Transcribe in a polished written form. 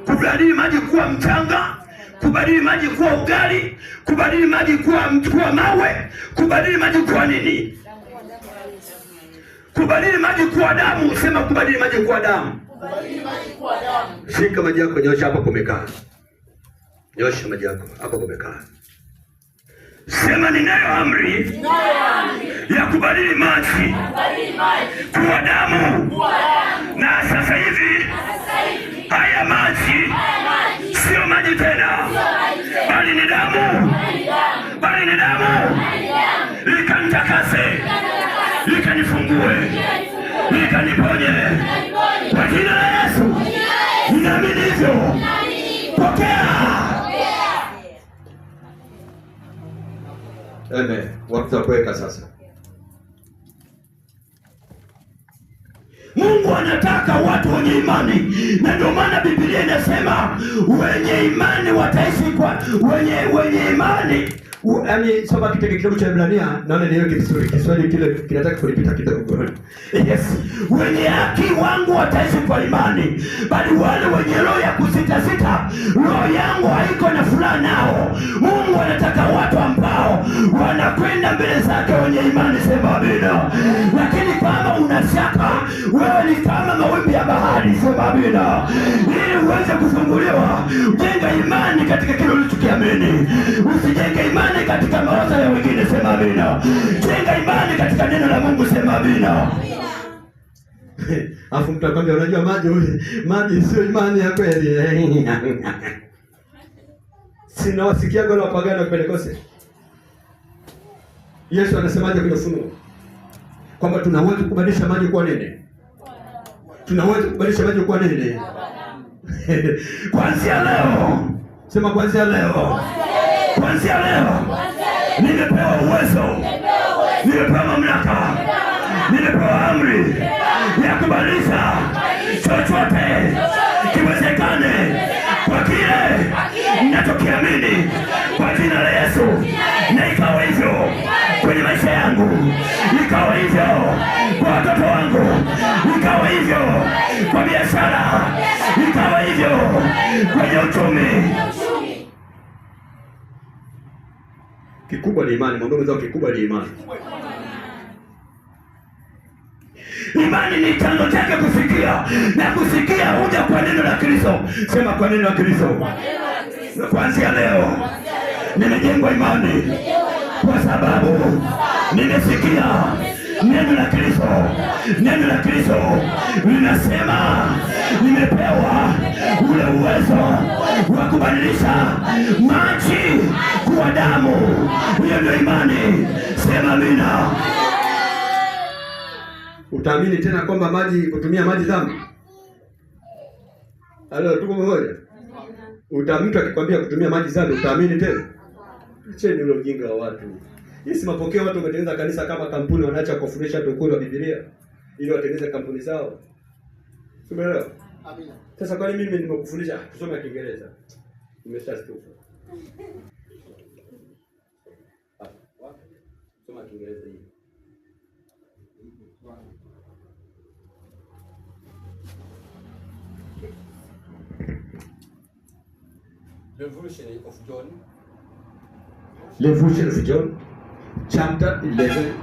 kubadili maji kuwa mchanga, kubadili maji kuwa ugali, kubadili maji kuwa mawe, kubadili maji kuwa nini? Kubadili maji kuwa damu. Sema kubadili maji kuwa damu. Shika maji yako, nyosha hapo kumekaa. Nyosha maji yako hapo kumekaa. Sema ninayo amri ya kubadili maji kuwa damu. Na sasa hivi haya maji sio maji tena, bali ni damu, bali ni damu. Likanitakase, likanifungue, likaniponye kwa jina la Yesu. Ninaamini hivyo. Pokea. Amen. Wakati wa kuweka sasa. Mungu anataka watu wenye imani, na ndio maana Biblia inasema wenye imani wataishi kwa wenye imani. Yaani soma kitabu cha Ibrania, naona ndio Kiswahili kile kinataka kulipita kidogo. Yes. Wenye haki wangu wataishi kwa imani, bali wale wenye roho ya kusita sita, roho yangu haiko na furaha nao. Mungu anataka watu ambao wanakwenda mbele zake wenye imani. Sema amina. Lakini kama unashaka, wewe ni kama mawimbi ya bahari. Sema amina. Ili uweze kufunguliwa, jenga imani katika kile ulichokiamini. Usijenge imani katika mawazo ya wengine. Sema amina. Jenga imani katika neno la Mungu. Sema amina. Afu mtu akwambia, unajua maji sio imani ya kweli. Sina wasikia golo wapagana wa Pentekoste. Yesu anasemaje kwenye Ufunuo? Kwamba tunaweza kubadilisha maji kuwa nini? Tunaweza kubadilisha maji kuwa nini? Kuanzia leo. Sema kuanzia leo. Kuanzia leo nimepewa uwezo, nimepewa mamlaka, nimepewa amri ya kubadilisha chochote kiwezekane kwa kile ninachokiamini kwa jina la Yesu. Na ikawa hivyo kwenye maisha yangu, ikawa hivyo kwa watoto wangu, ikawa hivyo kwa biashara, ikawa hivyo kwenye uchumi. Kikubwa ni imani. Mwambie mwenzako kikubwa ni imani. Imani ni chanzo chake kusikia, na kusikia huja kwa neno la Kristo. Sema kwa neno la Kristo. Kuanzia leo nimejengwa imani kwa sababu nimesikia neno la Kristo. Neno la Kristo linasema nimepewa ule uwezo wa kubadilisha maji kuwa damu. Hiyo ndio imani. Sema amina. Utaamini tena kwamba kutumia maji dhambi? Halo, tuko pamoja? Mtu akikwambia kutumia maji dhambi, utaamini tena? Acheni ule ujinga wa watu. Hii mapokeo, watu wametengeneza kanisa kama kampuni, wanaacha kufundisha ukweli wa Biblia ili watengeneze kampuni zao. Umeelewa? Amina. Sasa kwa nini mimi nimekufundisha kusoma Kiingereza? Nimeshastuka. Soma Kiingereza hii. Revelation of John, chapter 11.